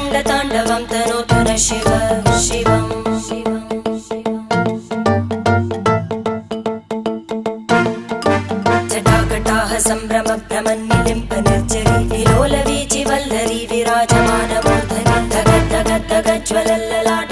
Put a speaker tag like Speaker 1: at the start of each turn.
Speaker 1: रङ्गताण्डवं तनोतु न शिव शिवम् जटाकटाः सम्भ्रमभ्रमन्निलिम्प निर्जरी विलोलवीचि वल्लरी विराजमानमूर्धनि धगद्धगद्धगज्ज्वलल्ललाट